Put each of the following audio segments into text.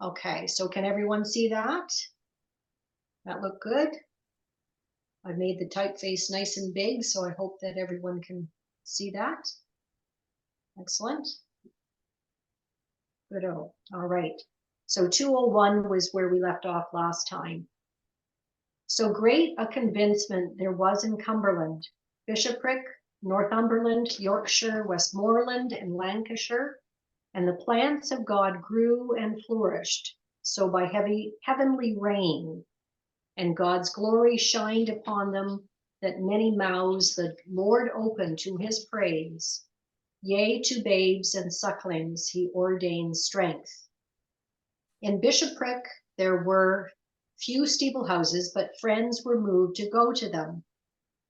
Okay, so can everyone see that? That look good? I've made the typeface nice and big, so I hope that everyone can see that. Excellent. Good. All right. So 201 was where we left off last time. So great a convincement there was in Cumberland, Bishopric, Northumberland, Yorkshire, Westmoreland, and Lancashire, and the plants of God grew and flourished, so by heavenly rain, and God's glory shined upon them, that many mouths the Lord opened to his praise. Yea, to babes and sucklings he ordained strength. In Bishopric there were few steeple houses, but friends were moved to go to them.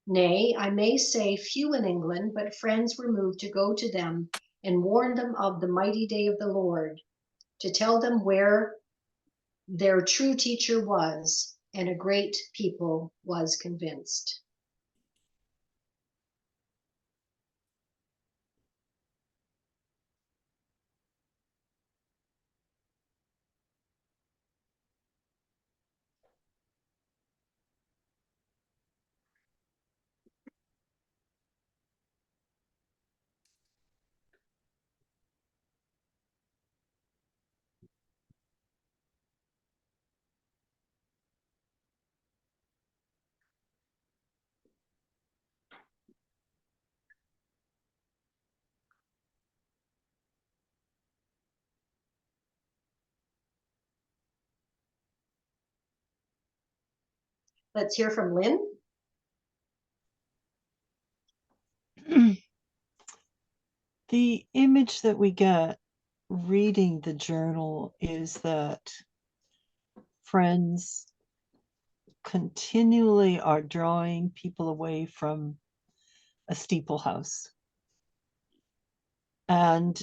Nay, I may say few in England, but friends were moved to go to them and warn them of the mighty day of the Lord, to tell them where their true teacher was, and a great people was convinced. Let's hear from Lynn. The image that we get reading the journal is that friends continually are drawing people away from a steeple house. And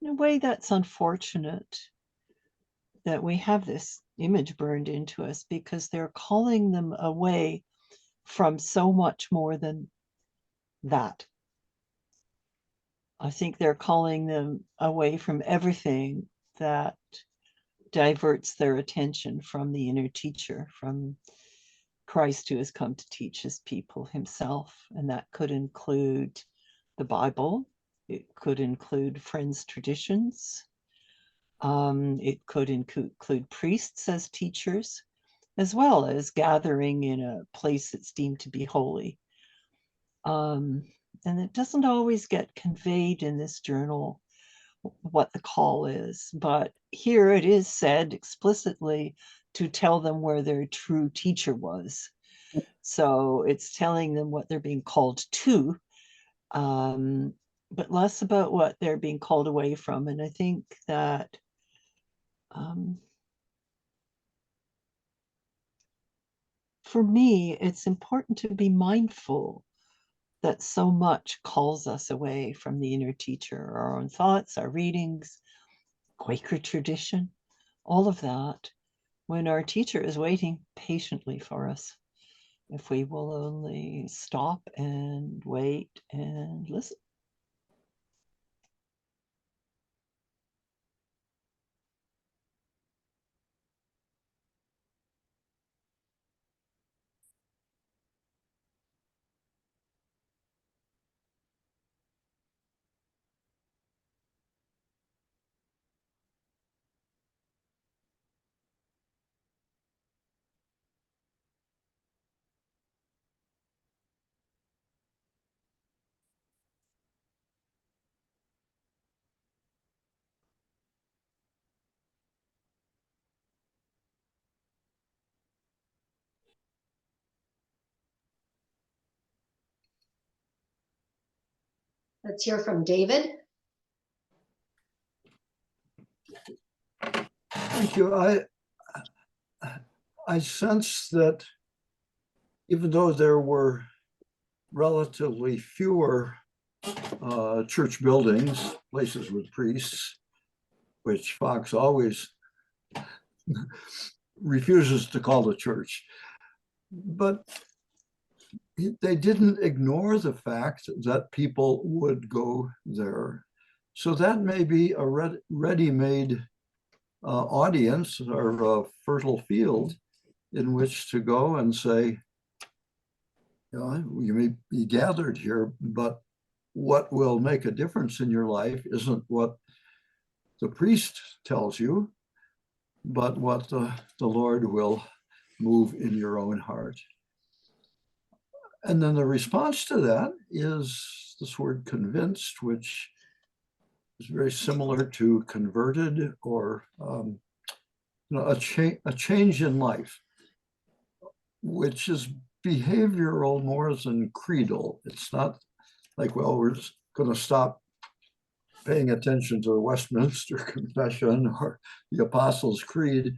in a way, that's unfortunate that we have this image burned into us, because they're calling them away from so much more than that. I think they're calling them away from everything that diverts their attention from the inner teacher, from Christ, who has come to teach his people himself. And that could include the Bible. It could include friends' traditions. It could include priests as teachers, as well as gathering in a place that's deemed to be holy. And it doesn't always get conveyed in this journal what the call is, but here it is said explicitly to tell them where their true teacher was. So it's telling them what they're being called to, but less about what they're being called away from. And I think that for me, it's important to be mindful that so much calls us away from the inner teacher, our own thoughts, our readings, Quaker tradition, all of that, when our teacher is waiting patiently for us, if we will only stop and wait and listen. Let's hear from David. Thank you. I sense that even though there were relatively fewer church buildings, places with priests, which Fox always refuses to call a church, but they didn't ignore the fact that people would go there. So that may be a ready-made audience or a fertile field in which to go and say, you know, you may be gathered here, but what will make a difference in your life isn't what the priest tells you, but what the Lord will move in your own heart. And then the response to that is this word convinced, which is very similar to converted or a change in life, which is behavioral more than creedal. It's not like, well, we're just going to stop paying attention to the Westminster Confession or the Apostles' Creed,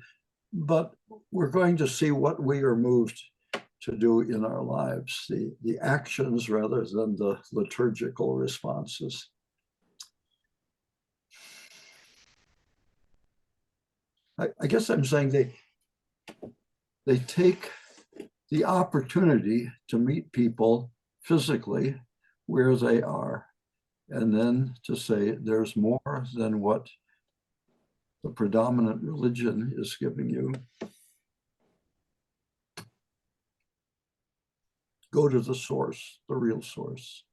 but we're going to see what we are moved to do in our lives, the actions rather than the liturgical responses. I guess I'm saying they take the opportunity to meet people physically where they are, and then to say there's more than what the predominant religion is giving you. Go to the source, the real source.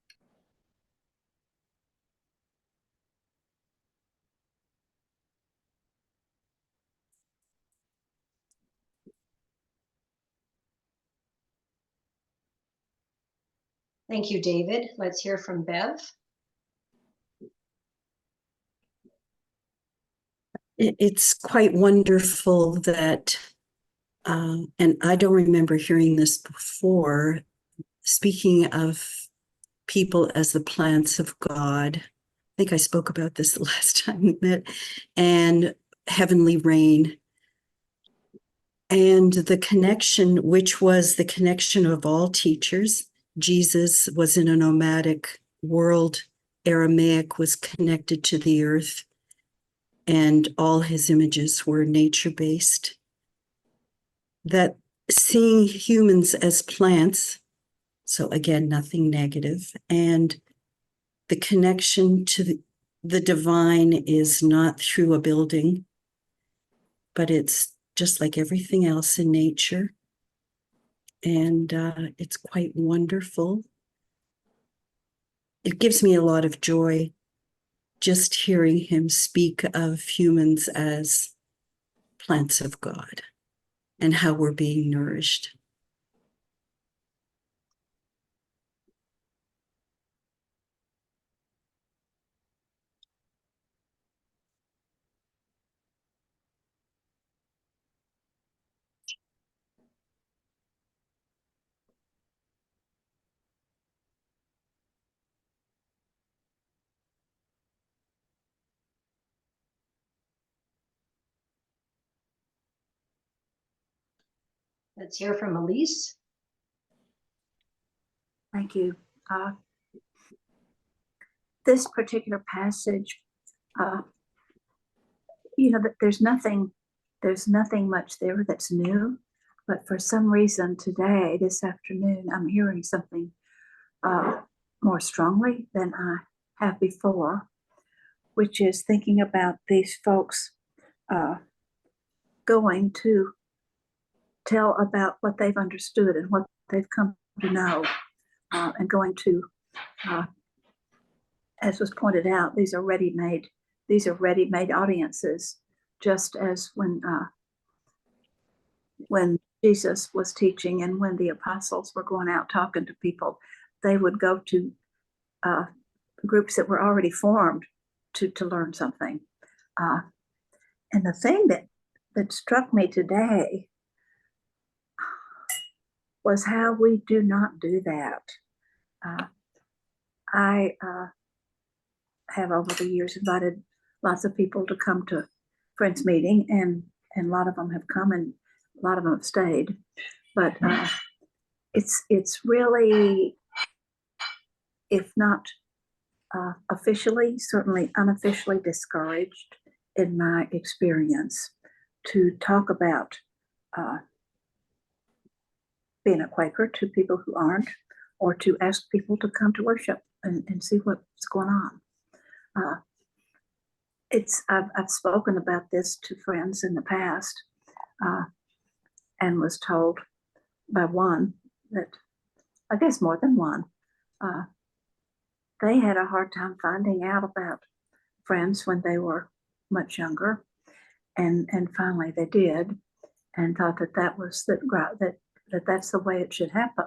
Thank you, David. Let's hear from Bev. It's quite wonderful that, and I don't remember hearing this before, speaking of people as the plants of God. I think I spoke about this the last time we met, and heavenly rain. And the connection, which was the connection of all teachers. Jesus was in a nomadic world. Aramaic was connected to the earth, and all his images were nature-based. That seeing humans as plants, so again, nothing negative, and the connection to the divine is not through a building, but it's just like everything else in nature. And it's quite wonderful. It gives me a lot of joy just hearing him speak of humans as plants of God and how we're being nourished. Let's hear from Elise. Thank you. This particular passage, there's nothing much there that's new, but for some reason today, this afternoon, I'm hearing something more strongly than I have before, which is thinking about these folks going to tell about what they've understood and what they've come to know, and going to, as was pointed out, these are ready-made audiences, just as when Jesus was teaching and when the apostles were going out talking to people, they would go to groups that were already formed to learn something. And the thing that struck me today was how we do not do that. I have over the years invited lots of people to come to Friends meeting, and a lot of them have come and a lot of them have stayed. But it's really, if not officially, certainly unofficially discouraged in my experience to talk about being a Quaker to people who aren't, or to ask people to come to worship and see what's going on. I've spoken about this to friends in the past, and was told by one that, I guess more than one, they had a hard time finding out about friends when they were much younger, and finally they did, and thought that that was that's the way it should happen.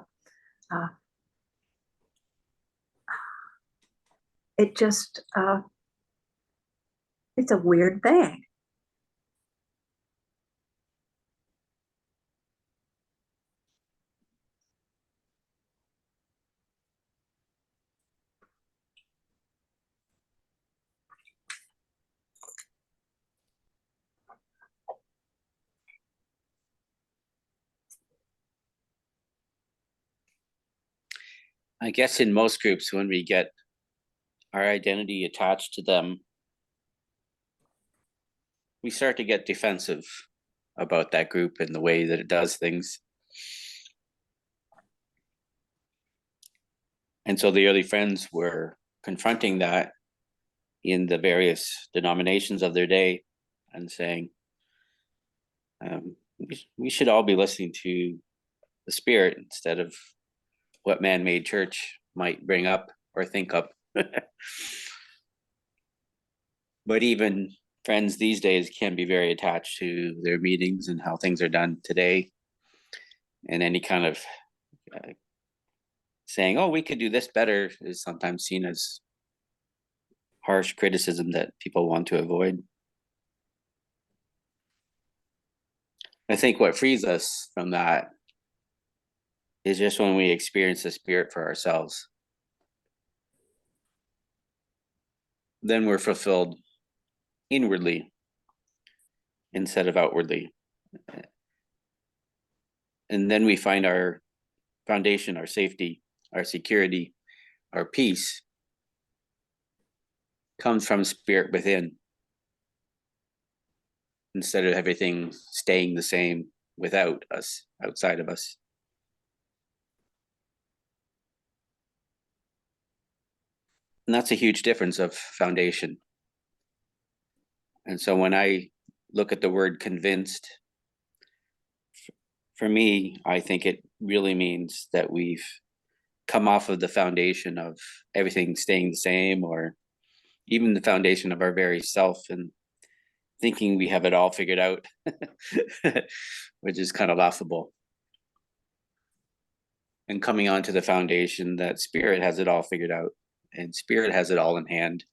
It just it's a weird thing. I guess in most groups, when we get our identity attached to them, we start to get defensive about that group and the way that it does things. And so the early friends were confronting that in the various denominations of their day and saying, we should all be listening to the Spirit instead of what man-made church might bring up or think up. But even friends these days can be very attached to their meetings and how things are done today. And any kind of saying, oh, we could do this better is sometimes seen as harsh criticism that people want to avoid. I think what frees us from that is just when we experience the Spirit for ourselves. Then we're fulfilled inwardly instead of outwardly. And then we find our foundation, our safety, our security, our peace comes from Spirit within, instead of everything staying the same without us, outside of us. And that's a huge difference of foundation. And so when I look at the word convinced, for me, I think it really means that we've come off of the foundation of everything staying the same, or even the foundation of our very self, and thinking we have it all figured out, which is kind of laughable. And coming onto the foundation that Spirit has it all figured out, and Spirit has it all in hand.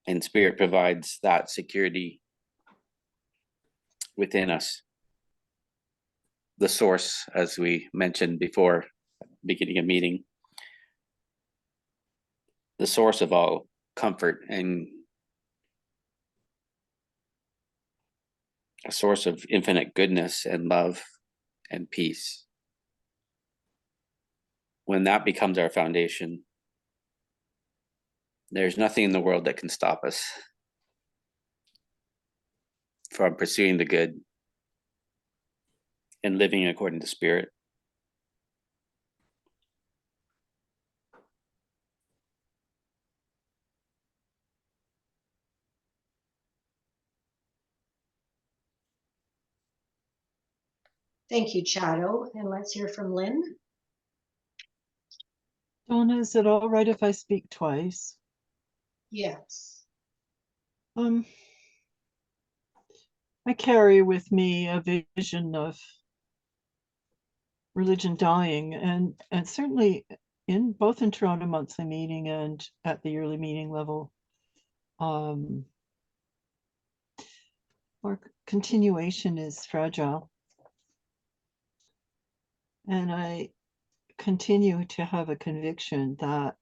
And Spirit provides that security within us. The source, as we mentioned before, beginning a meeting, the source of all comfort and a source of infinite goodness and love and peace. When that becomes our foundation, there's nothing in the world that can stop us from pursuing the good and living according to Spirit. Thank you, Chado. And let's hear from Lynn. Donna, is it all right if I speak twice? Yes. I carry with me a vision of religion dying, and certainly in both in Toronto monthly meeting and at the yearly meeting level, our continuation is fragile. And I continue to have a conviction that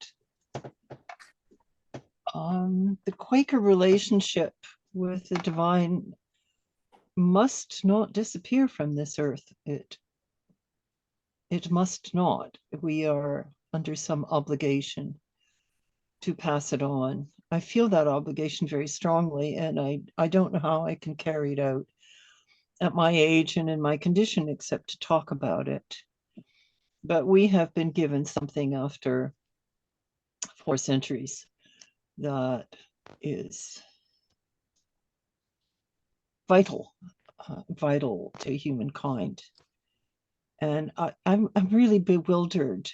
the Quaker relationship with the divine must not disappear from this earth. It must not. We are under some obligation to pass it on. I feel that obligation very strongly, and I don't know how I can carry it out at my age and in my condition except to talk about it. But we have been given something after 4 centuries that is vital, vital to humankind. And I'm really bewildered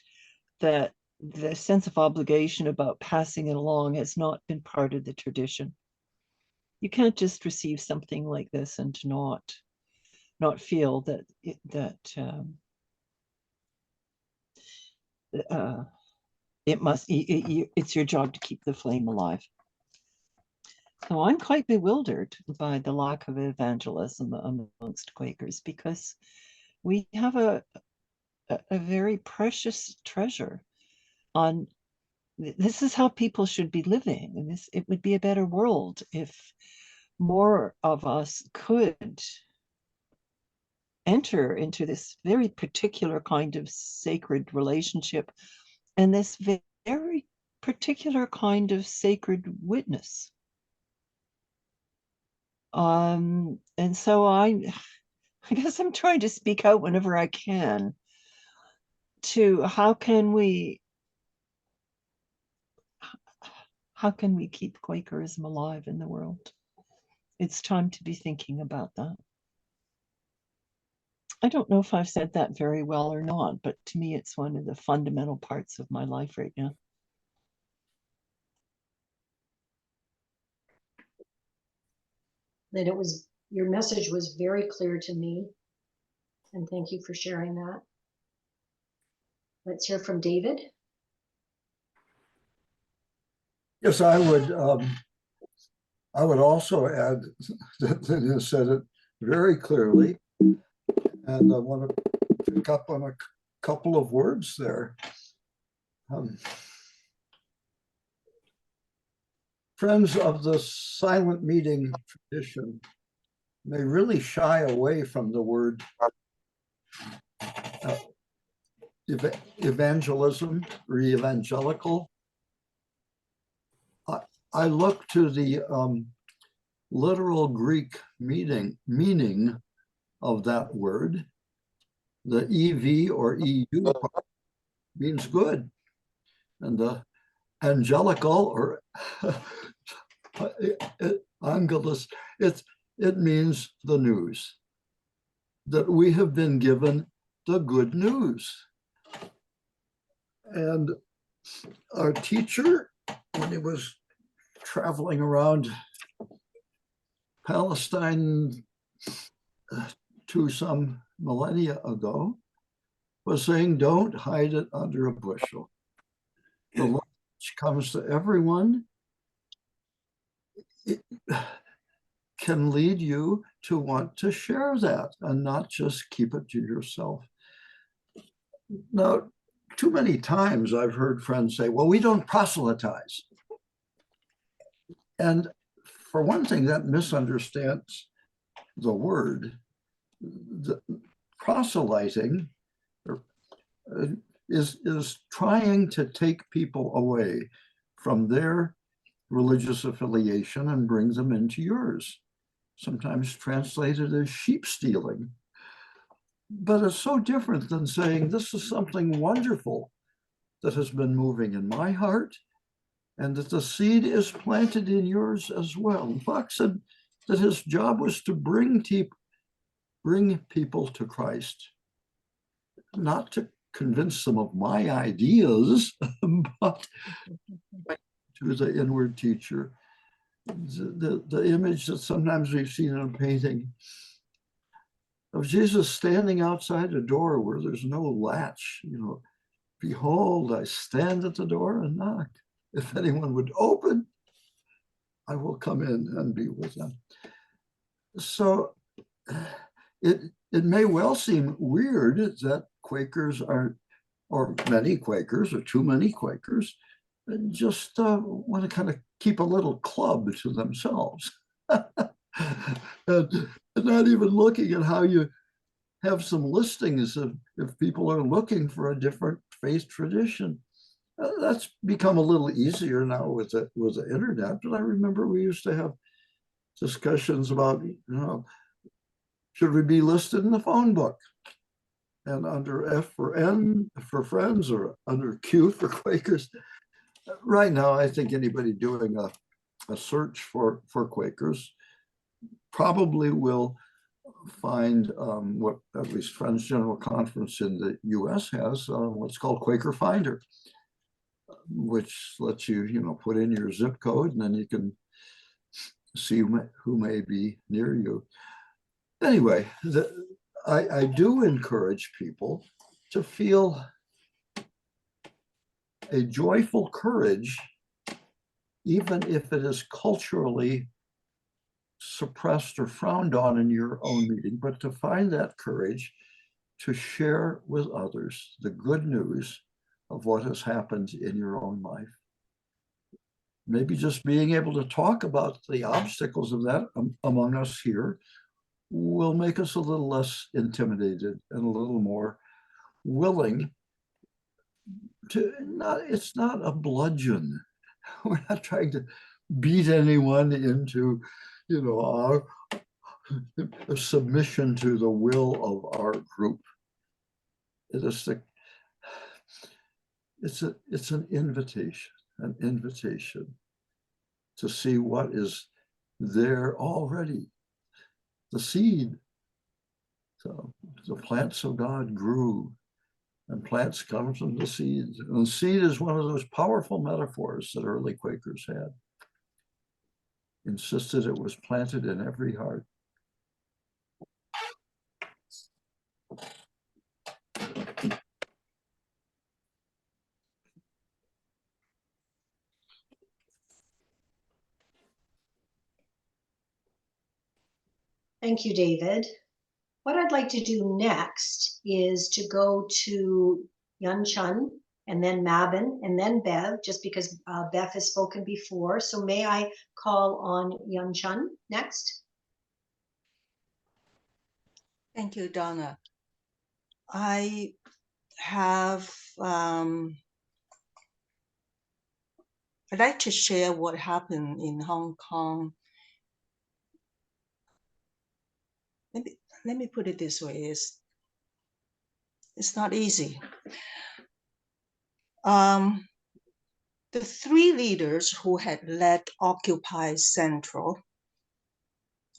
that the sense of obligation about passing it along has not been part of the tradition. You can't just receive something like this and not feel that it's your job to keep the flame alive. So I'm quite bewildered by the lack of evangelism amongst Quakers, because we have a very precious treasure on. This is how people should be living, and it would be a better world if more of us could enter into this very particular kind of sacred relationship and this very particular kind of sacred witness. And so I guess I'm trying to speak out whenever I can to how can we keep Quakerism alive in the world? It's time to be thinking about that. I don't know if I've said that very well or not, but to me, it's one of the fundamental parts of my life right now. That your message was very clear to me. And thank you for sharing that. Let's hear from David. Yes, I would also add that you said it very clearly, and I want to pick up on a couple of words there. Friends of the silent meeting tradition may really shy away from the word evangelism or evangelical. I look to the literal Greek meaning of that word. The EV or EU means good, and the angelical or angelus, it means the news, that we have been given the good news. And our teacher, when he was traveling around Palestine to some millennia ago, was saying, don't hide it under a bushel. The light which comes to everyone, it can lead you to want to share that and not just keep it to yourself. Now, too many times I've heard friends say, well, we don't proselytize. And for one thing, that misunderstands the word. The proselyting is trying to take people away from their religious affiliation and bring them into yours. Sometimes translated as sheep stealing. But it's so different than saying, this is something wonderful that has been moving in my heart, and that the seed is planted in yours as well. Fox said that his job was to bring people to Christ, not to convince them of my ideas, but to the inward teacher. The image that sometimes we've seen in a painting of Jesus standing outside a door where there's no latch, behold, I stand at the door and knock. If anyone would open, I will come in and be with them. So it may well seem weird that Quakers or many Quakers, or too many Quakers, just want to kind of keep a little club to themselves. and not even looking at how you have some listings of if people are looking for a different faith tradition. That's become a little easier now with the internet, but I remember we used to have discussions about, should we be listed in the phone book? And under F for N for friends, or under Q for Quakers. Right now, I think anybody doing a search for Quakers probably will find what at least Friends General Conference in the US has, what's called Quaker Finder, which lets you, put in your zip code and then you can see who may be near you. Anyway, I do encourage people to feel a joyful courage, even if it is culturally suppressed or frowned on in your own meeting, but to find that courage to share with others the good news of what has happened in your own life. Maybe just being able to talk about the obstacles of that among us here will make us a little less intimidated and a little more willing to it's not a bludgeon. We're not trying to beat anyone into, our submission to the will of our group. It's an invitation to see what is there already. The seed. So the plants of God grew, and plants come from the seeds. And the seed is one of those powerful metaphors that early Quakers had. Insisted it was planted in every heart. Thank you, David. What I'd like to do next is to go to Yun Chun and then Mabin and then Bev, just because Bev has spoken before. So may I call on Yun Chun next? Thank you, Donna. I have, I'd like to share what happened in Hong Kong. Let me put it this way, it's not easy. The three leaders who had led Occupy Central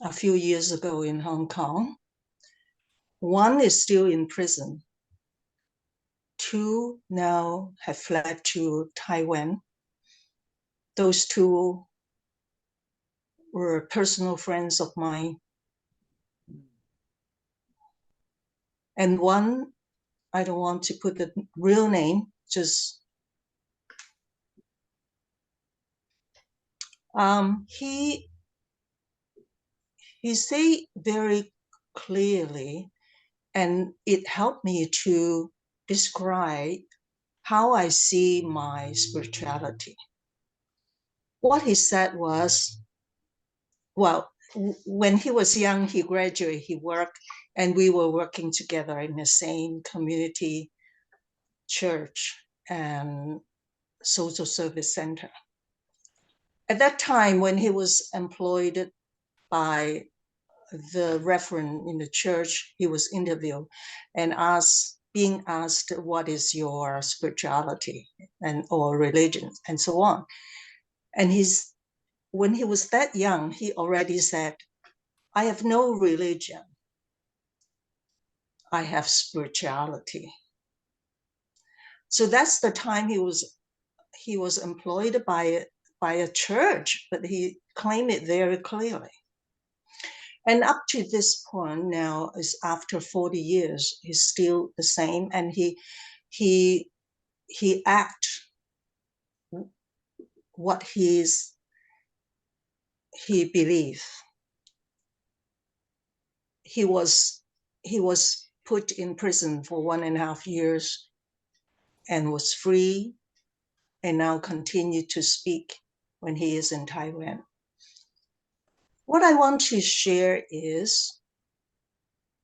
a few years ago in Hong Kong, one is still in prison. Two now have fled to Taiwan. Those two were personal friends of mine. And one, I don't want to put the real name, just he said very clearly, and it helped me to describe how I see my spirituality. What he said was, well, when he was young, he graduated, he worked, and we were working together in the same community church and social service center. At that time, when he was employed by the reverend in the church, he was interviewed and being asked, what is your spirituality or religion and so on. And when he was that young, he already said, I have no religion. I have spirituality. So that's the time he was employed by a church, but he claimed it very clearly. And up to this point now, is after 40 years, he's still the same, and he acts what he believes. He was put in prison for 1.5 years and was free, and now continue to speak when he is in Taiwan. What I want to share is,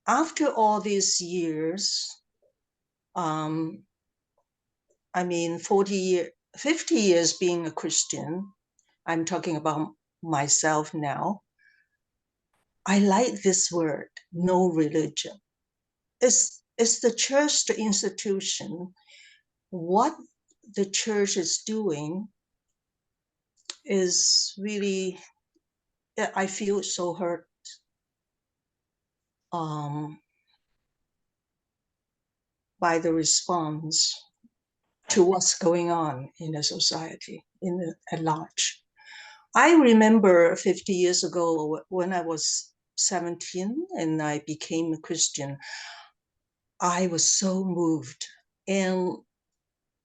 after all these years, 50 years being a Christian, I'm talking about myself now, I like this word, no religion. Is the church the institution? What the church is doing is really, I feel so hurt by the response to what's going on in the society at large. I remember 50 years ago when I was 17 and I became a Christian, I was so moved and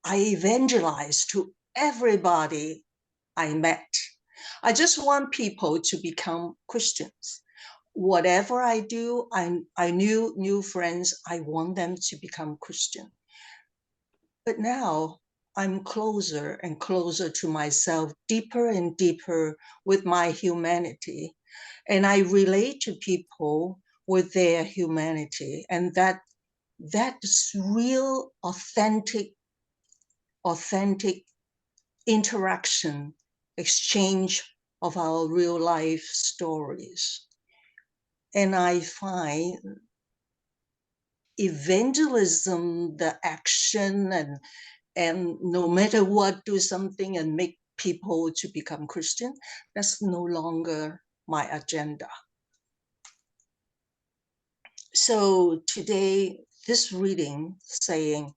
I evangelized to everybody I met. I just want people to become Christians. Whatever I do, I knew new friends, I want them to become Christian. But now I'm closer and closer to myself, deeper and deeper with my humanity. And I relate to people with their humanity. And that's real, authentic interaction, exchange of our real life stories. And I find evangelism, the action, and no matter what, do something and make people to become Christian, that's no longer my agenda. So today, this reading saying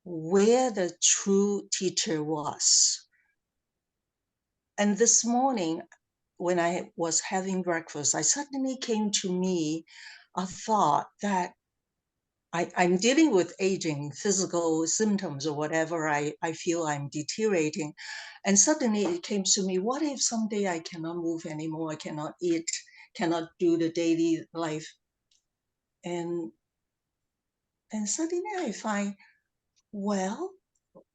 where the true teacher was. And this morning, when I was having breakfast, I suddenly came to me a thought that I'm dealing with aging, physical symptoms or whatever. I feel I'm deteriorating. And suddenly it came to me, what if someday I cannot move anymore? I cannot eat, cannot do the daily life. And suddenly I find, well,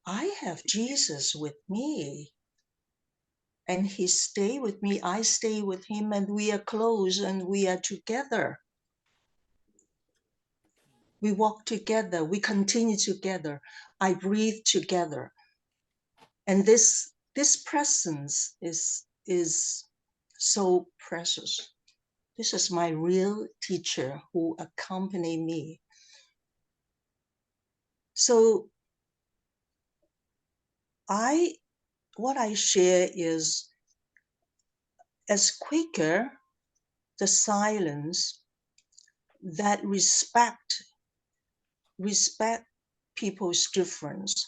I have Jesus with me. And he stay with me, I stay with him, and we are close and we are together. We walk together, we continue together. I breathe together. And this presence is so precious. This is my real teacher who accompanied me. So what I share is, as Quaker, the silence that respect people's difference,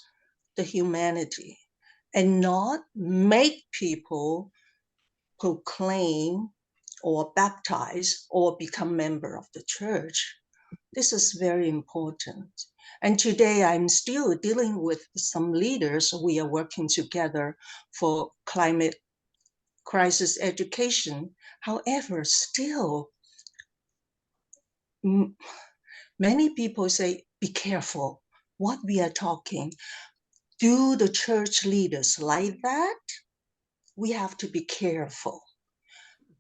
the humanity, and not make people proclaim or baptize or become member of the church. This is very important. And today I'm still dealing with some leaders. We are working together for climate crisis education. However, still, many people say, be careful what we are talking. Do the church leaders like that? We have to be careful.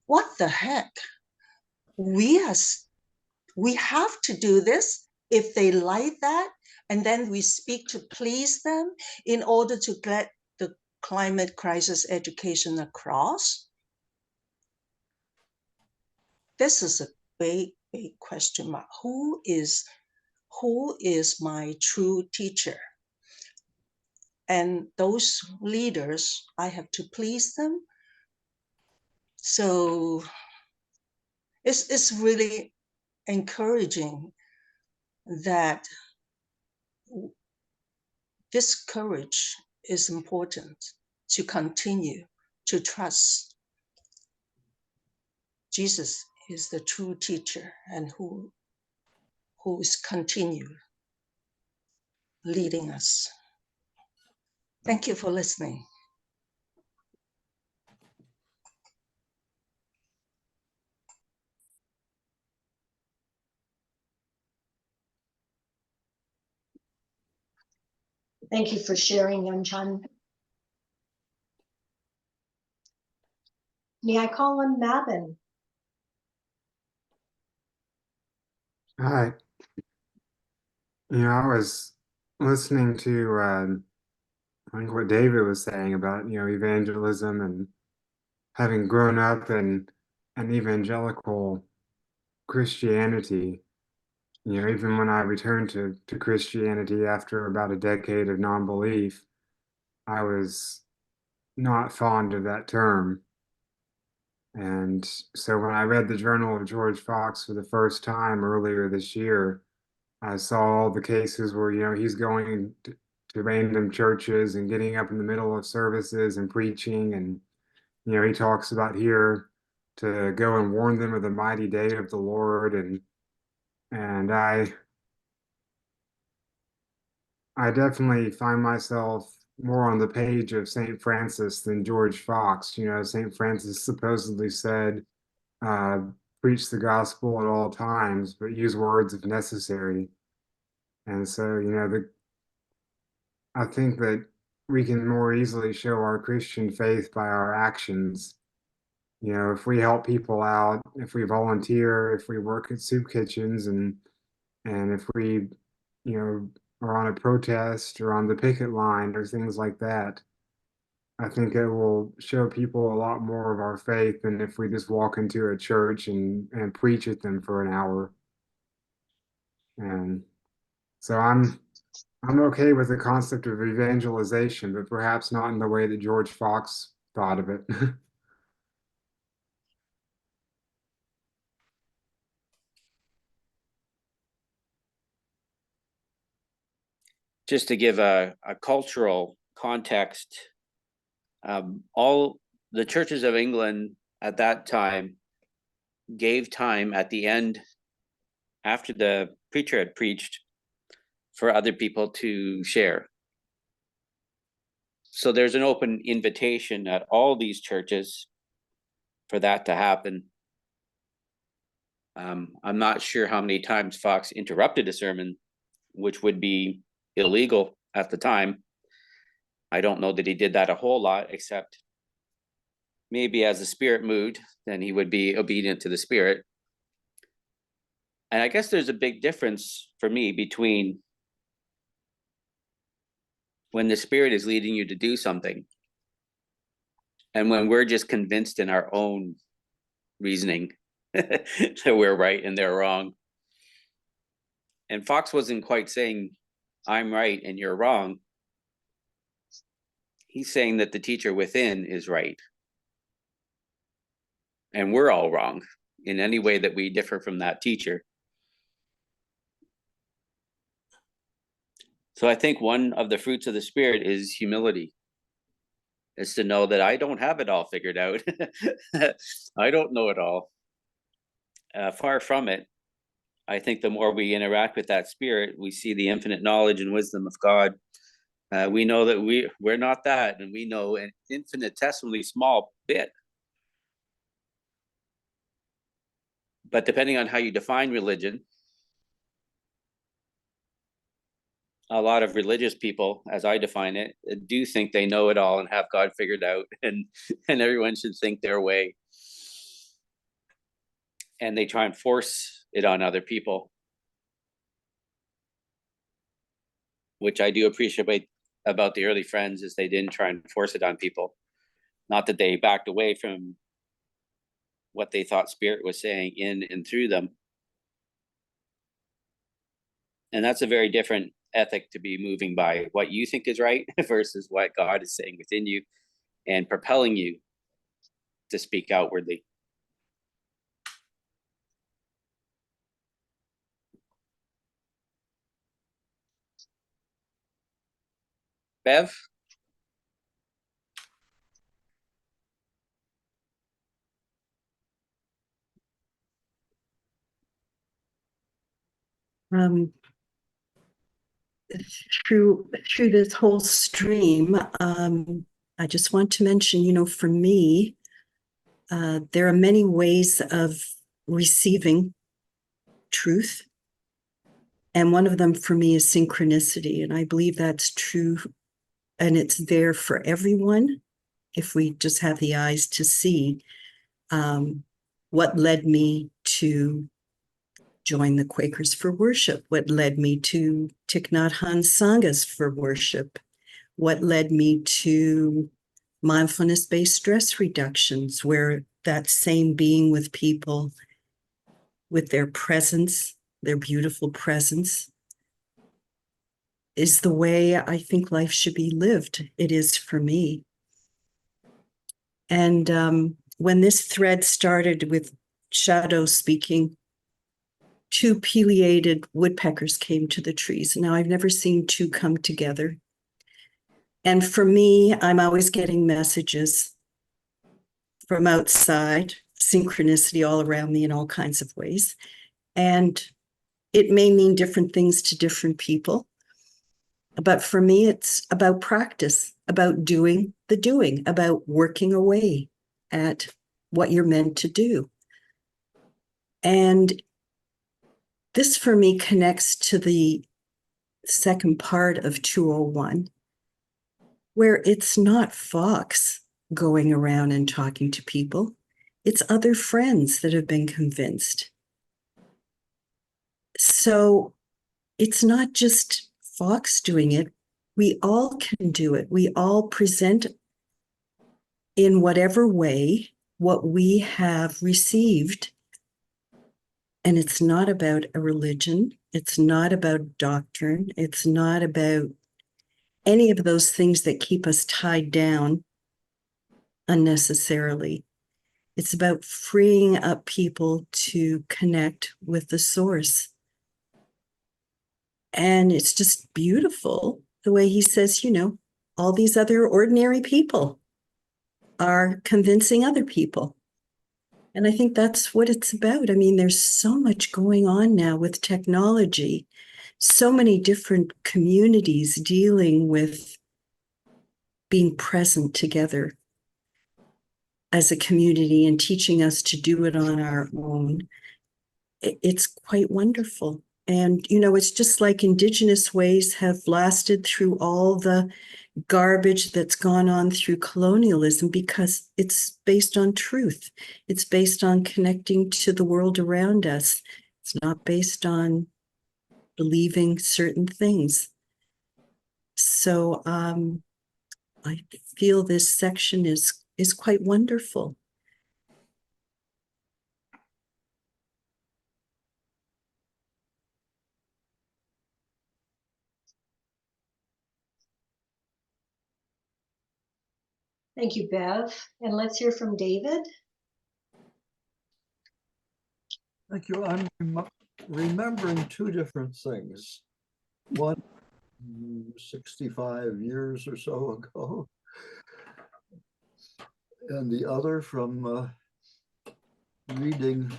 What the heck? We have to do this if they like that, and then we speak to please them in order to get the climate crisis education across. This is a big, big question mark. Who is my true teacher? And those leaders, I have to please them. So it's really encouraging that this courage is important to continue to trust Jesus is the true teacher and who is continue leading us. Thank you for listening. Thank you for sharing, Young Chun. May I call on Mabin? Hi. I was listening to I think what David was saying about, evangelism and having grown up in an evangelical Christianity. Even when I returned to Christianity after about a decade of non-belief, I was not fond of that term. And so when I read the Journal of George Fox for the first time earlier this year, I saw all the cases where, he's going to random churches and getting up in the middle of services and preaching. And, he talks about here to go and warn them of the mighty day of the Lord. And I definitely find myself more on the page of St. Francis than George Fox. St. Francis supposedly said, uh, preach the gospel at all times, but use words if necessary. And so, I think that we can more easily show our Christian faith by our actions. If we help people out, if we volunteer, if we work at soup kitchens, and if we, are on a protest or on the picket line or things like that, I think it will show people a lot more of our faith than if we just walk into a church and preach at them for an hour. And so I'm okay with the concept of evangelization, but perhaps not in the way that George Fox thought of it. Just to give a cultural context, all the churches of England at that time gave time at the end, after the preacher had preached, for other people to share. So there's an open invitation at all these churches for that to happen. I'm not sure how many times Fox interrupted a sermon, which would be illegal at the time. I don't know that he did that a whole lot, except maybe as the Spirit moved, then he would be obedient to the Spirit. And I guess there's a big difference for me between when the Spirit is leading you to do something and when we're just convinced in our own reasoning that we're right and they're wrong. And Fox wasn't quite saying, I'm right and you're wrong. He's saying that the teacher within is right. And we're all wrong in any way that we differ from that teacher. So I think one of the fruits of the Spirit is humility. Is to know that I don't have it all figured out. I don't know it all. Far from it. I think the more we interact with that Spirit, we see the infinite knowledge and wisdom of God. We know that we're not that, and we know an infinitesimally small bit. But depending on how you define religion, a lot of religious people, as I define it, do think they know it all and have God figured out, and everyone should think their way. And they try and force it on other people, which I do appreciate about the early friends, is they didn't try and force it on people. Not that they backed away from what they thought Spirit was saying in and through them. And that's a very different ethic to be moving by, what you think is right versus what God is saying within you and propelling you to speak outwardly. Bev? Um, through this whole stream, I just want to mention, for me, there are many ways of receiving truth. And one of them for me is synchronicity. And I believe that's true. And it's there for everyone if we just have the eyes to see. What led me to join the Quakers for worship? What led me to Thich Nhat Hanh's Sanghas for worship? What led me to mindfulness-based stress reductions, where that same being with people, with their presence, their beautiful presence, is the way I think life should be lived. It is for me. And when this thread started with Shadow speaking, 2 pileated woodpeckers came to the trees. Now, I've never seen 2 come together. And for me, I'm always getting messages from outside, synchronicity all around me in all kinds of ways. And it may mean different things to different people. But for me, it's about practice, about doing the doing, about working away at what you're meant to do. And this for me connects to the second part of 201, where it's not Fox going around and talking to people. It's other friends that have been convinced. So it's not just Fox doing it. We all can do it. We all present in whatever way what we have received. And it's not about a religion. It's not about doctrine. It's not about any of those things that keep us tied down unnecessarily. It's about freeing up people to connect with the source. And it's just beautiful the way he says, you know, all these other ordinary people are convincing other people. And I think that's what it's about. I mean, there's so much going on now with technology, so many different communities dealing with being present together as a community and teaching us to do it on our own. It's quite wonderful. And, you know, it's just like Indigenous ways have lasted through all the garbage that's gone on through colonialism, because it's based on truth. It's based on connecting to the world around us. It's not based on believing certain things. So I feel this section is quite wonderful. Thank you, Bev. And let's hear from David. Thank you. I'm remembering 2 different things. One, 65 years or so ago, and the other from reading,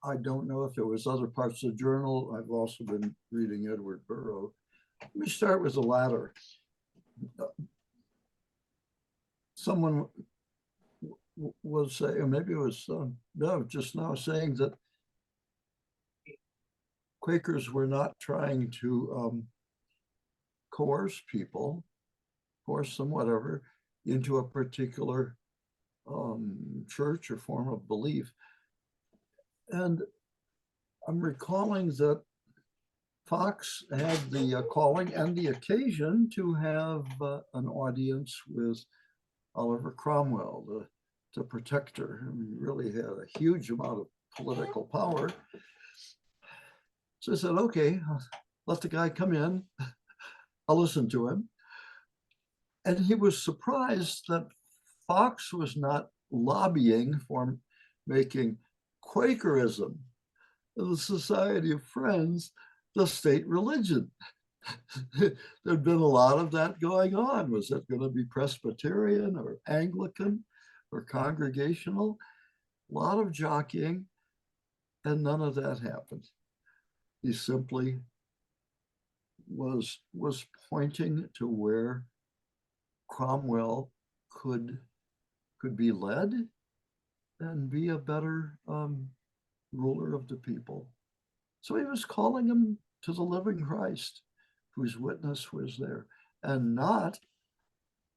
I don't know if it was other parts of the journal. I've also been reading Edward Burrow. Let me start with the latter. Someone was saying, or maybe it was Bev just now, saying that Quakers were not trying to coerce people, force them, whatever, into a particular church or form of belief. And I'm recalling that Fox had the calling and the occasion to have an audience with Oliver Cromwell, the protector, who really had a huge amount of political power. So I said, okay, let the guy come in. I'll listen to him. And he was surprised that Fox was not lobbying for making Quakerism, the Society of Friends, the state religion. There'd been a lot of that going on. Was it going to be Presbyterian or Anglican or Congregational? A lot of jockeying, and none of that happened. He simply was pointing to where Cromwell could be led and be a better ruler of the people. So he was calling him to the living Christ, whose witness was there, and not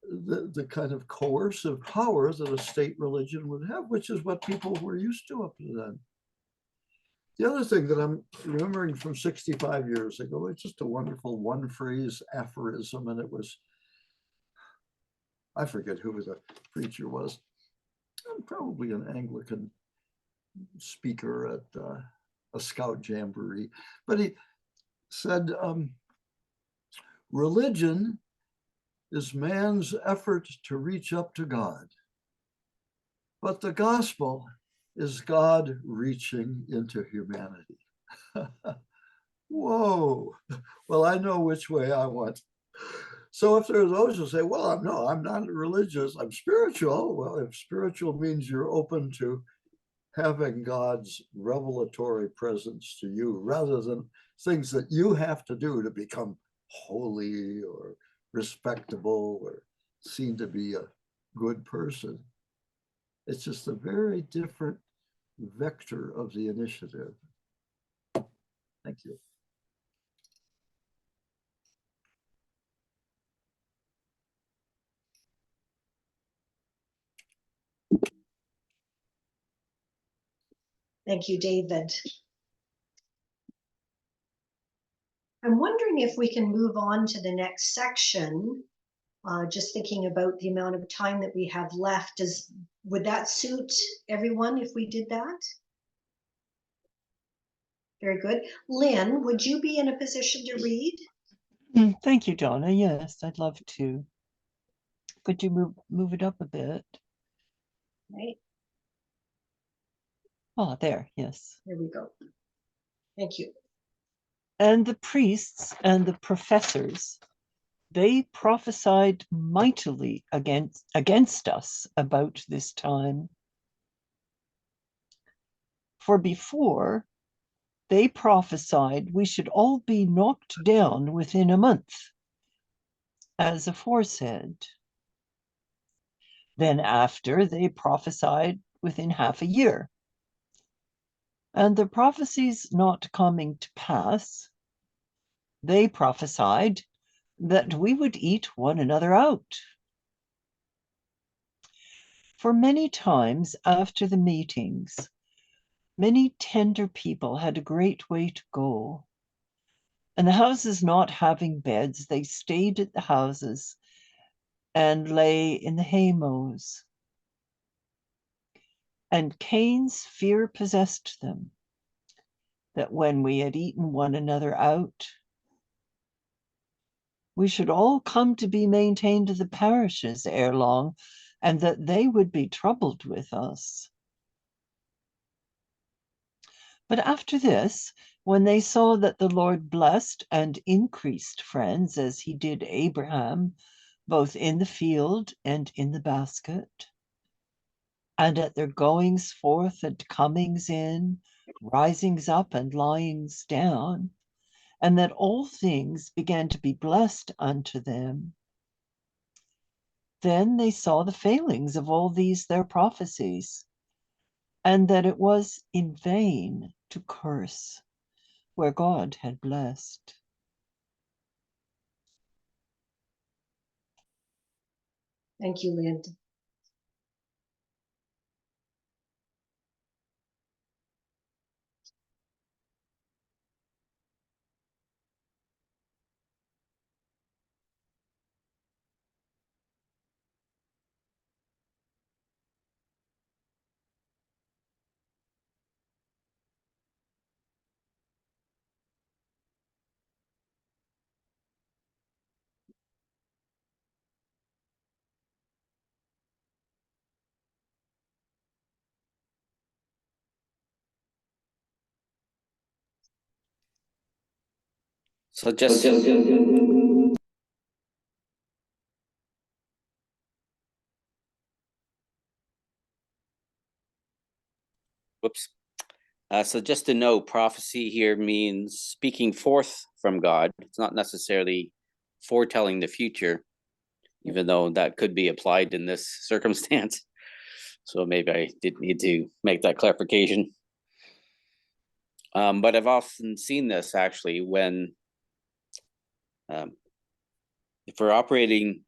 the kind of coercive power that a state religion would have, which is what people were used to up to then. The other thing that I'm remembering from 65 years ago, it's just a wonderful one-phrase aphorism, and it was, I forget who the preacher was, probably an Anglican speaker at a scout jamboree, but he said, religion is man's effort to reach up to God. But the gospel is God reaching into humanity. Whoa. Well, I know which way I want. So if there are those who say, well, no, I'm not religious, I'm spiritual. Well, if spiritual means you're open to having God's revelatory presence to you rather than things that you have to do to become holy or respectable or seen to be a good person. It's just a very different vector of the initiative. Thank you. Thank you, David. I'm wondering if we can move on to the next section. Just thinking about the amount of time that we have left. Would that suit everyone if we did that? Very good. Lynn, would you be in a position to read? Thank you, Donna. Yes, I'd love to. Could you move it up a bit? Right, Oh, there, yes. there we go. Thank you. And the priests and the professors, they prophesied mightily against us about this time. For before, they prophesied we should all be knocked down within a month, as aforesaid. Then after, they prophesied within half a year. And the prophecies not coming to pass, they prophesied that we would eat one another out. For many times after the meetings, many tender people had a great way to go. And the houses not having beds, they stayed at the houses and lay in the haymows. And Cain's fear possessed them, that when we had eaten one another out, we should all come to be maintained to the parishes ere long, and that they would be troubled with us. But after this, when they saw that the Lord blessed and increased friends, as he did Abraham, both in the field and in the basket, and at their goings forth and comings in, risings up and lyings down, and that all things began to be blessed unto them, then they saw the failings of all these their prophecies, and that it was in vain to curse where God had blessed. Thank you, Lynn. So just whoops. So just to know, prophecy here means speaking forth from God. It's not necessarily foretelling the future, even though that could be applied in this circumstance. So maybe I did need to make that clarification. But I've often seen this actually when if we're operating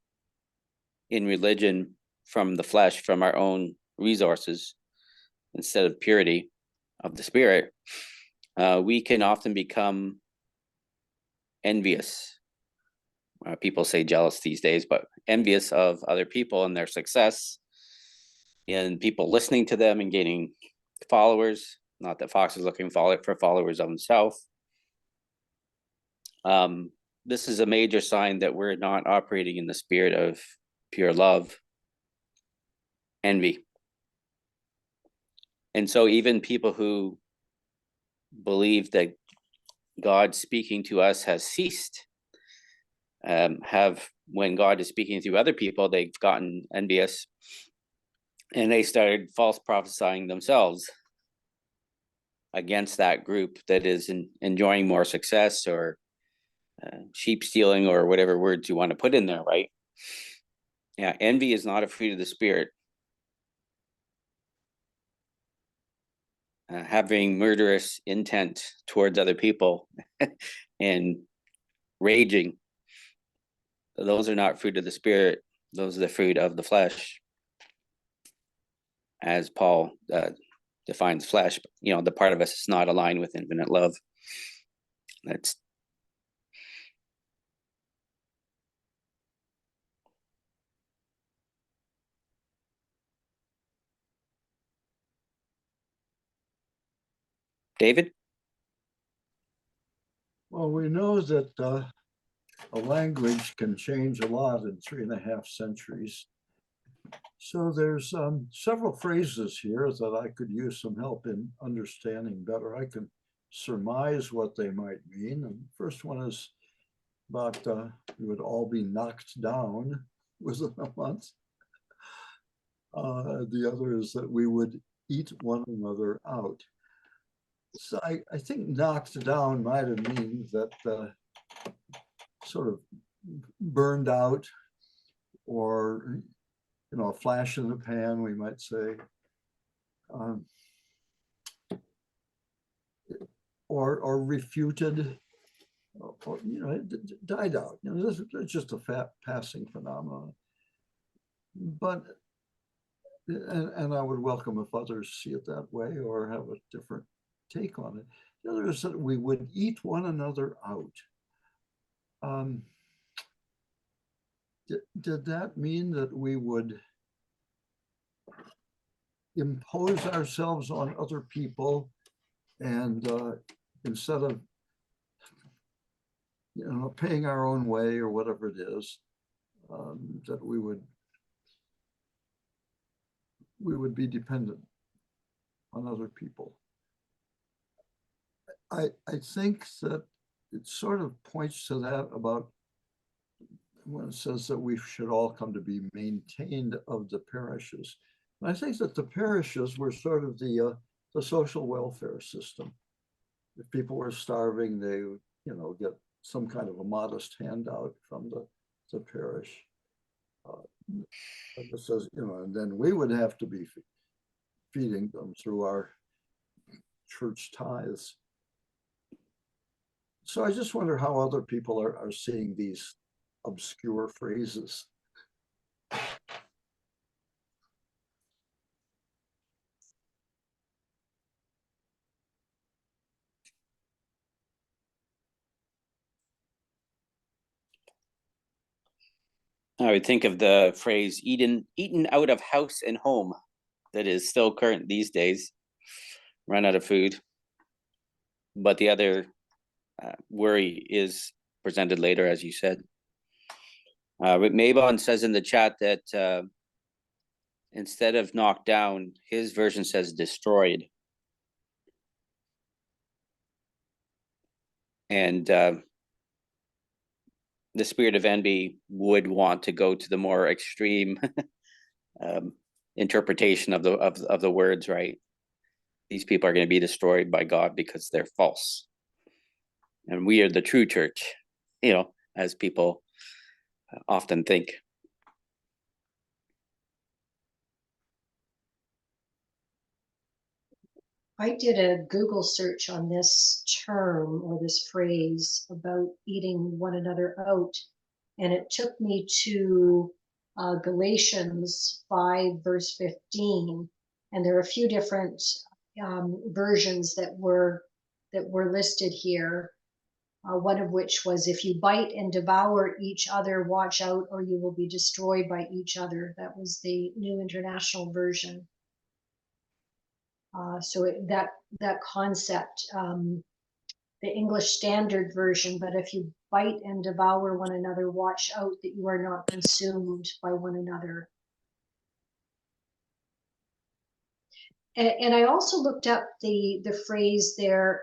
in religion from the flesh, from our own resources, instead of purity of the spirit, we can often become envious. People say jealous these days, but envious of other people and their success, and people listening to them and gaining followers. Not that Fox is looking for followers of himself. this is a major sign that we're not operating in the spirit of pure love, envy. And so even people who believe that God speaking to us has ceased, have, when God is speaking through other people, they've gotten envious and they started false prophesying themselves against that group that is enjoying more success, or sheep stealing, or whatever words you want to put in there, right? Yeah, envy is not a fruit of the spirit. Having murderous intent towards other people and raging, those are not fruit of the spirit. Those are the fruit of the flesh, as Paul defines flesh. You know, the part of us is not aligned with infinite love. That's David. Well, we know that a language can change a lot in 3.5 centuries. So there's several phrases here that I could use some help in understanding better. I can surmise what they might mean. And the first one is about we would all be knocked down within a month. The other is that we would eat one another out. So I think knocked down might have mean that sort of burned out, or, you know, a flash in the pan, we might say. Or refuted, or, you know, it died out. You know, this is just a passing phenomenon. But, and I would welcome if others see it that way or have a different take on it. The other is that we would eat one another out. Did that mean that we would impose ourselves on other people, and instead of, you know, paying our own way or whatever it is, that we would be dependent on other people? I think that it sort of points to that about when it says that we should all come to be maintained of the parishes. And I think that the parishes were sort of the social welfare system. If people were starving, they would, you know, get some kind of a modest handout from the parish. It says, you know, and then we would have to be feeding them through our church tithes. So I just wonder how other people are seeing these obscure phrases. I would think of the phrase eaten out of house and home, that is still current these days. Run out of food. But the other worry is presented later, as you said. Mabon says in the chat that instead of knocked down, his version says destroyed. And the spirit of envy would want to go to the more extreme interpretation of the words, right? These people are going to be destroyed by God because they're false. And we are the true church, you know, as people often think. I did a Google search on this term or this phrase about eating one another out, and it took me to Galatians 5, verse 15. And there are a few different versions that were listed here. One of which was, if you bite and devour each other, watch out, or you will be destroyed by each other. That was the New International Version. So that concept the English Standard Version, but if you bite and devour one another, watch out that you are not consumed by one another. And I also looked up the phrase there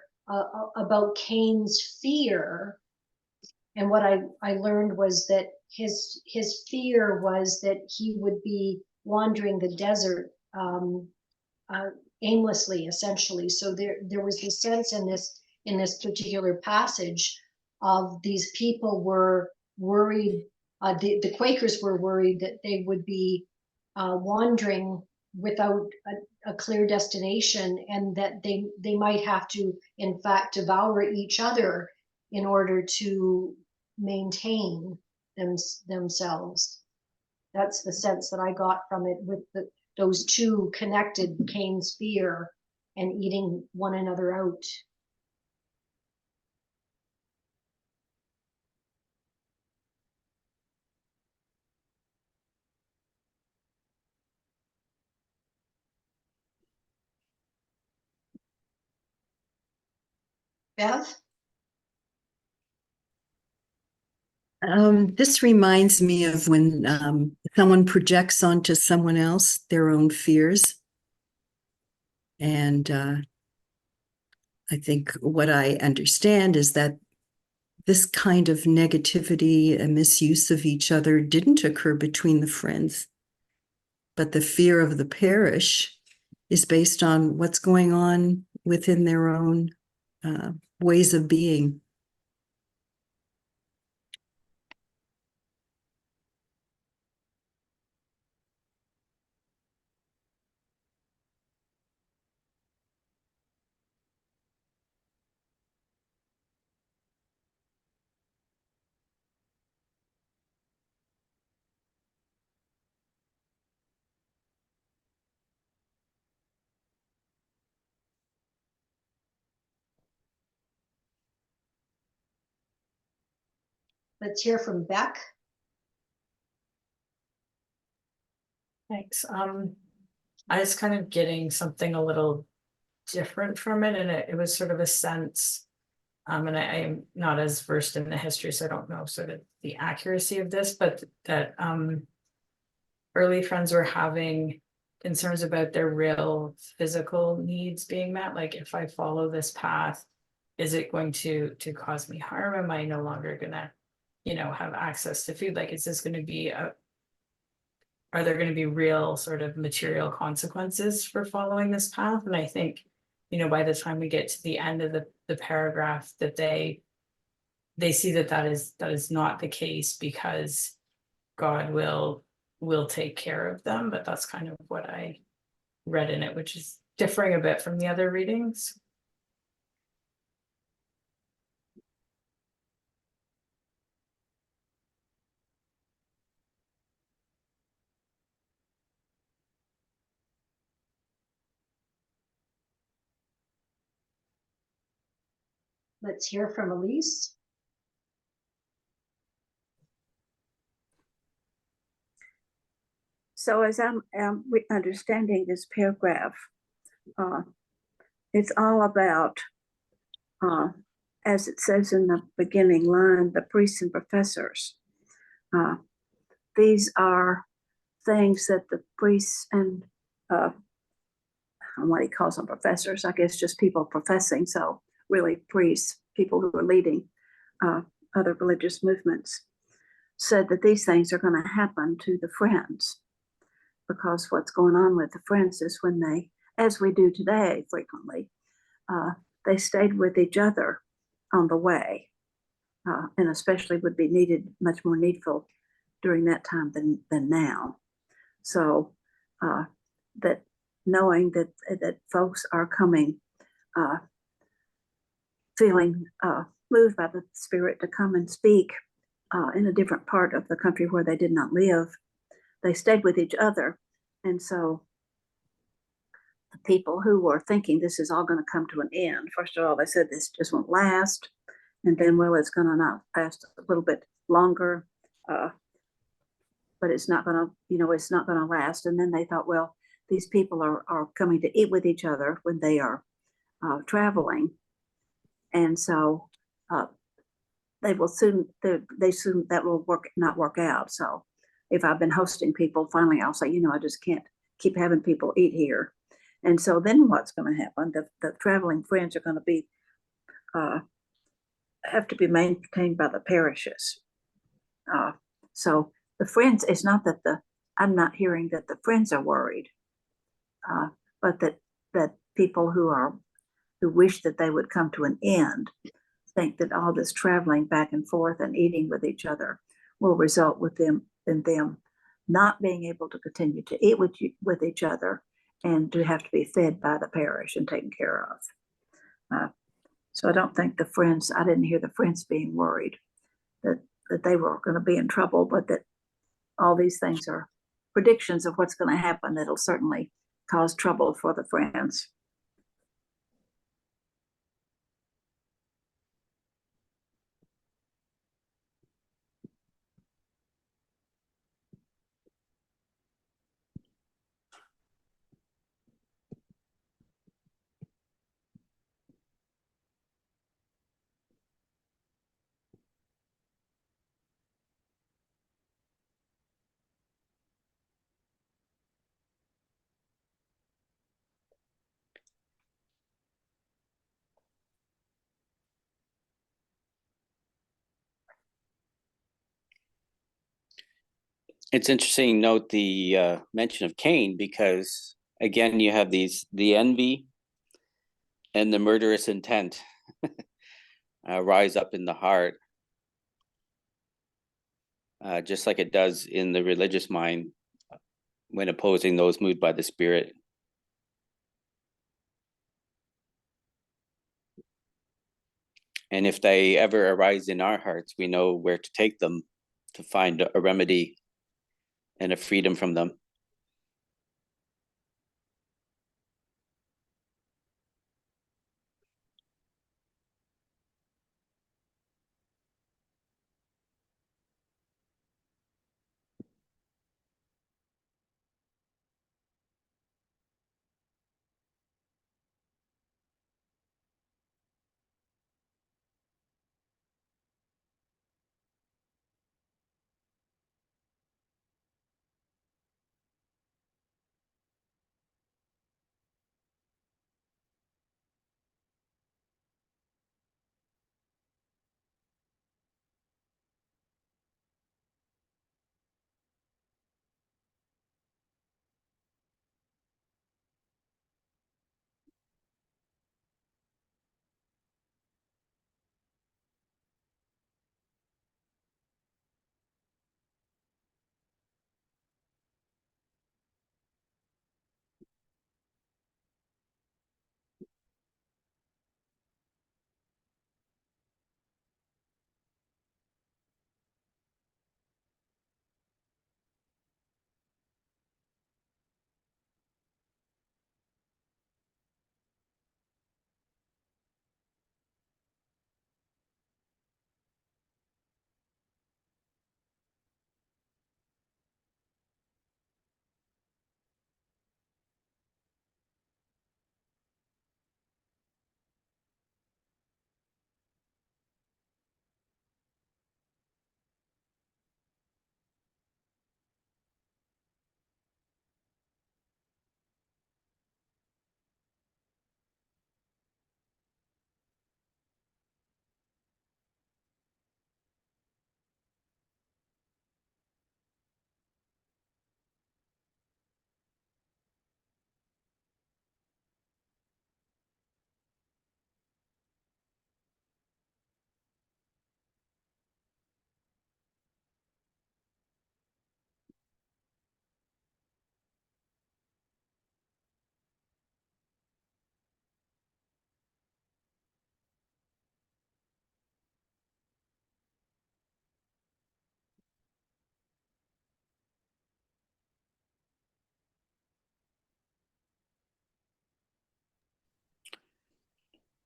about Cain's fear. And what I learned was that his fear was that he would be wandering the desert aimlessly, essentially. So there was this sense in this particular passage of these people were worried. The Quakers were worried that they would be wandering without a clear destination, and that they might have to, in fact, devour each other in order to maintain themselves. That's the sense that I got from it, with those two connected, Cain's fear and eating one another out. Bev? This reminds me of when someone projects onto someone else their own fears. And I think what I understand is that this kind of negativity and misuse of each other didn't occur between the friends, but the fear of the parish is based on what's going on within their own ways of being. Let's hear from Beck. Thanks. I was kind of getting something a little different from it, and it was sort of a sense, and I am not as versed in the history, so I don't know sort of the accuracy of this, but that early friends were having concerns about their real physical needs being met. Like, if I follow this path, is it going to cause me harm? Am I no longer gonna, have access to food? Like, is this going to be are there going to be real sort of material consequences for following this path? And I think, by the time we get to the end of the paragraph, that they see that is not the case, because God will take care of them. But that's kind of what I read in it, which is differing a bit from the other readings. Let's hear from Elise. So as I'm understanding this paragraph, it's all about, as it says in the beginning line, the priests and professors. These are things that the priests and what he calls them professors, I guess just people professing, so really priests, people who are leading other religious movements, said that these things are going to happen to the friends, because what's going on with the friends is when they, as we do today frequently, they stayed with each other on the way, and especially would be much more needful during that time than now. So that knowing that folks are coming, feeling moved by the Spirit to come and speak in a different part of the country where they did not live, they stayed with each other. And so the people who were thinking this is all going to come to an end, first of all, they said this just won't last. And then, well, it's going to not last a little bit longer, but it's not going to, it's not going to last. And then they thought, well, these people are coming to eat with each other when they are traveling. And so they will soon, they soon, that will not work out. So if I've been hosting people, finally I'll say, I just can't keep having people eat here. And so then what's going to happen? The traveling friends are going to be, have to be maintained by the parishes. So the friends, it's not that I'm not hearing that the friends are worried, but that people who wish that they would come to an end think that all this traveling back and forth and eating with each other will result in them not being able to continue to eat with each other and to have to be fed by the parish and taken care of. So I don't think I didn't hear the friends being worried that they were going to be in trouble, but that all these things are predictions of what's going to happen that'll certainly cause trouble for the friends. It's interesting to note the mention of Cain, because again, you have the envy and the murderous intent rise up in the heart, just like it does in the religious mind when opposing those moved by the Spirit. And if they ever arise in our hearts, we know where to take them to find a remedy and a freedom from them.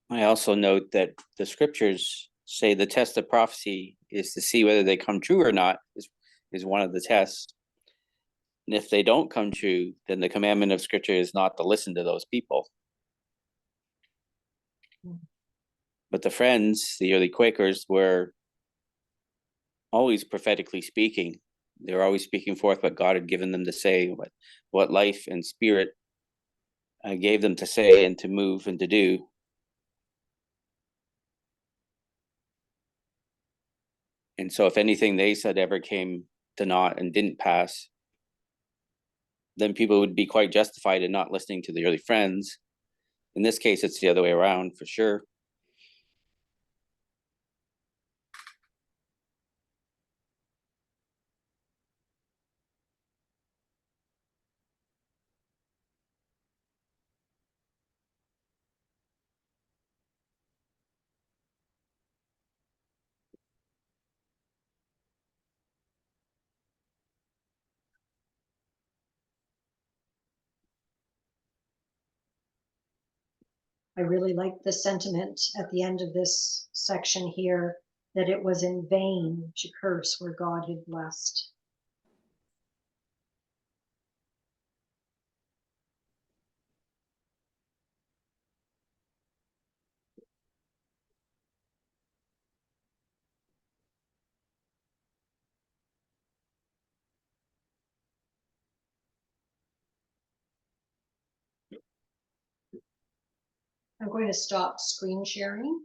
I also note that the scriptures say the test of prophecy is to see whether they come true or not, is one of the tests. And if they don't come true, then the commandment of scripture is not to listen to those people. But the Friends, the early Quakers, were always prophetically speaking. They were always speaking forth what God had given them to say, what life and spirit gave them to say and to move and to do. And so if anything they said ever came to naught and didn't pass, then people would be quite justified in not listening to the early Friends. In this case, it's the other way around for sure. I really like the sentiment at the end of this section here, that it was in vain to curse where God had blessed. I'm going to stop screen sharing.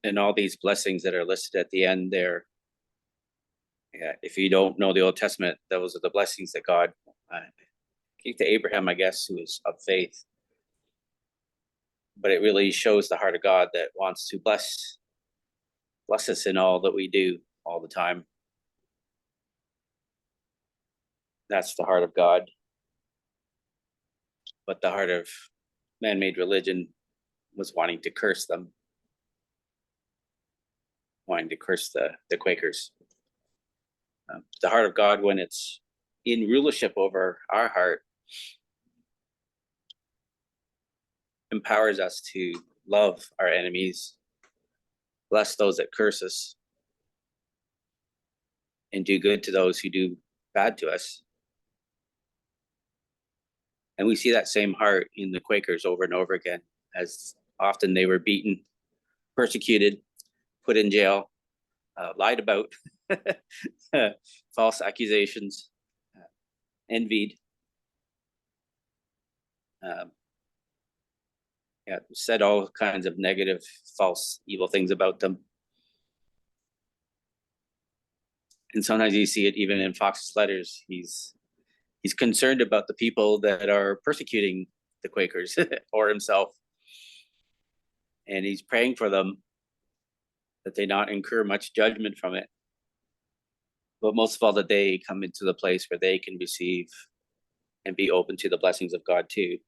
And all these blessings that are listed at the end there, yeah, if you don't know the Old Testament, those are the blessings that God gave to Abraham, I guess, who is of faith. But it really shows the heart of God that wants to bless us in all that we do all the time. That's the heart of God. But the heart of man-made religion was wanting to curse them, wanting to curse the Quakers. The heart of God, when it's in rulership over our heart, empowers us to love our enemies, bless those that curse us, and do good to those who do bad to us. And we see that same heart in the Quakers over and over again, as often they were beaten, persecuted, put in jail, lied about, false accusations, envied, said all kinds of negative, false, evil things about them. And sometimes you see it even in Fox's letters. He's concerned about the people that are persecuting the Quakers or himself. And he's praying for them that they not incur much judgment from it. But most of all, that they come into the place where they can receive and be open to the blessings of God too.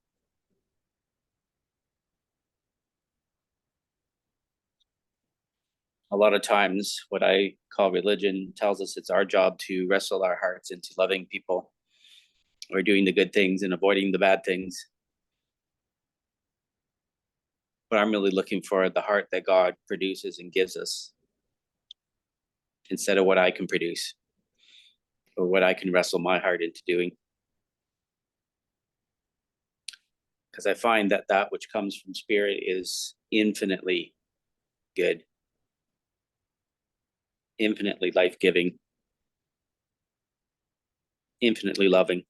A lot of times, what I call religion tells us it's our job to wrestle our hearts into loving people, or doing the good things and avoiding the bad things. But I'm really looking for the heart that God produces and gives us, instead of what I can produce or what I can wrestle my heart into doing. Because I find that that which comes from Spirit is infinitely good, infinitely life-giving, infinitely loving.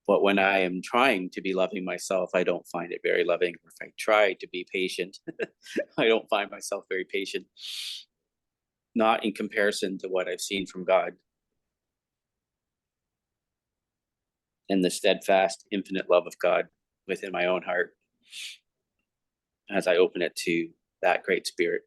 But when I am trying to be loving myself, I don't find it very loving. If I try to be patient, I don't find myself very patient. Not in comparison to what I've seen from God and the steadfast, infinite love of God within my own heart as I open it to that great Spirit.